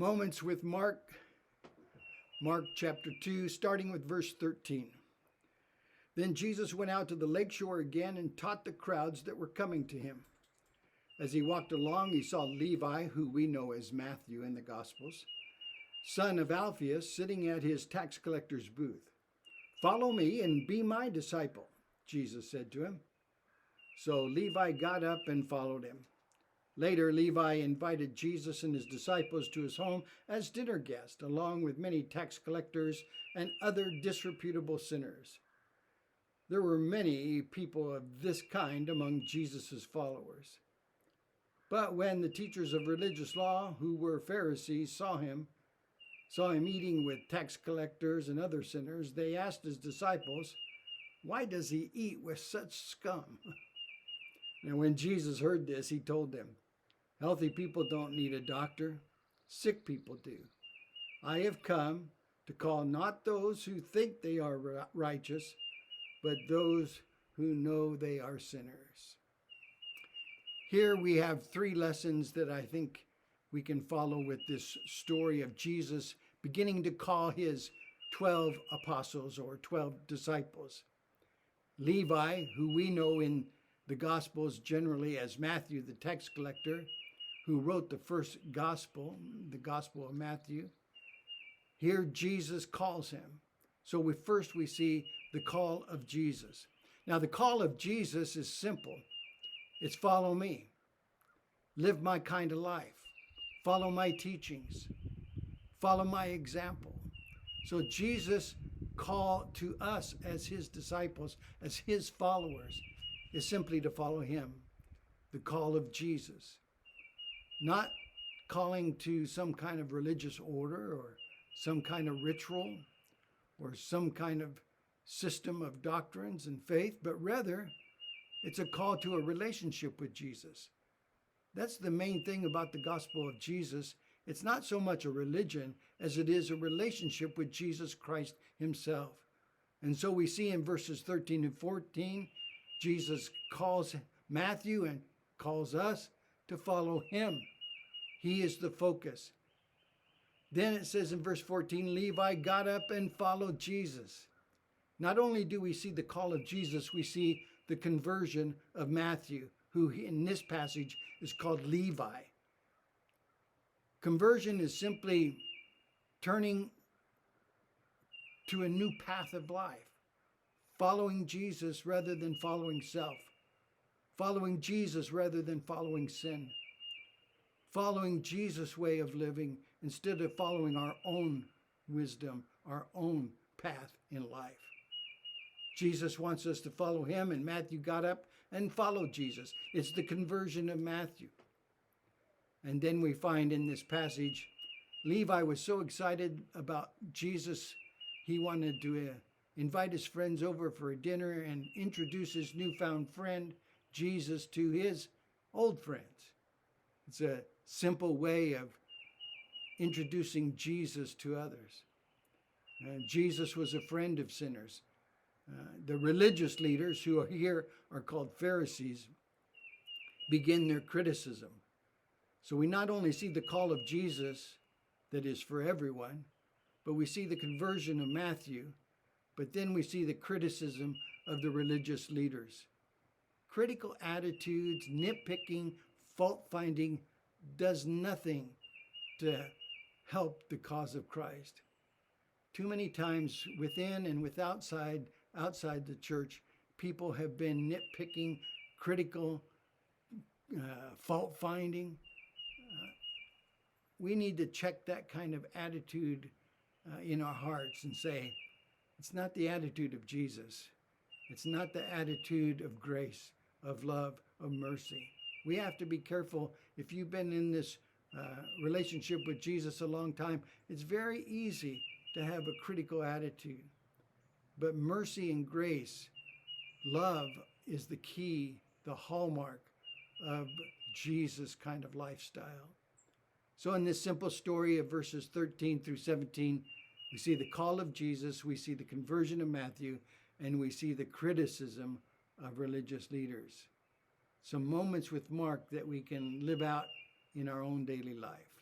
Moments with Mark chapter 2, starting with verse 13. Then Jesus went out to the lakeshore again and taught the crowds that were coming to him. As he walked along, he saw Levi, who we know as Matthew in the Gospels, son of Alphaeus, sitting at his tax collector's booth. "Follow me and be my disciple," Jesus said to him. So Levi got up and followed him. Later, Levi invited Jesus and his disciples to his home as dinner guests, along with many tax collectors and other disreputable sinners. There were many people of this kind among Jesus' followers. But when the teachers of religious law, who were Pharisees, saw him eating with tax collectors and other sinners, they asked his disciples, "Why does he eat with such scum?" And when Jesus heard this, he told them, "Healthy people don't need a doctor. Sick people do. I have come to call not those who think they are righteous, but those who know they are sinners." Here we have three lessons that I think we can follow with this story of Jesus beginning to call his 12 apostles or 12 disciples. Levi, who we know in the Gospels generally as Matthew, the tax collector, who wrote the first gospel, the Gospel of Matthew. Here Jesus calls him. So we see the call of Jesus. Now the call of Jesus is simple. It's follow me. Live my kind of life. Follow my teachings. Follow my example. So Jesus' call to us as his disciples, as his followers, is simply to follow him. The call of Jesus. Not calling to some kind of religious order or some kind of ritual or some kind of system of doctrines and faith, but rather it's a call to a relationship with Jesus. That's the main thing about the gospel of Jesus. It's not so much a religion as it is a relationship with Jesus Christ himself. And so we see in verses 13 and 14, Jesus calls Matthew and calls us to follow him. He is the focus. Then it says in verse 14, Levi got up and followed Jesus. Not only do we see the call of Jesus, we see the conversion of Matthew, who in this passage is called Levi. Conversion is simply turning to a new path of life, following Jesus rather than following self, following Jesus rather than following sin, following Jesus' way of living instead of following our own wisdom, our own path in life. Jesus wants us to follow him, and Matthew got up and followed Jesus. It's the conversion of Matthew. And then we find in this passage, Levi was so excited about Jesus, he wanted to invite his friends over for a dinner and introduce his newfound friend, Jesus, to his old friends. It's a simple way of introducing Jesus to others. Jesus was a friend of sinners. The religious leaders who are here are called Pharisees, begin their criticism. So we not only see the call of Jesus that is for everyone, but we see the conversion of Matthew, but then we see the criticism of the religious leaders. Critical attitudes, nitpicking, fault-finding does nothing to help the cause of Christ. Too many times within and outside the church, people have been nitpicking, critical, fault-finding. We need to check that kind of attitude in our hearts and say, it's not the attitude of Jesus. It's not the attitude of grace, of love, of mercy. We have to be careful. If you've been in this relationship with Jesus a long time, it's very easy to have a critical attitude. But mercy and grace, love is the key, the hallmark of Jesus' kind of lifestyle. So in this simple story of verses 13 through 17, we see the call of Jesus, we see the conversion of Matthew, and we see the criticism of religious leaders. Some moments with Mark that we can live out in our own daily life.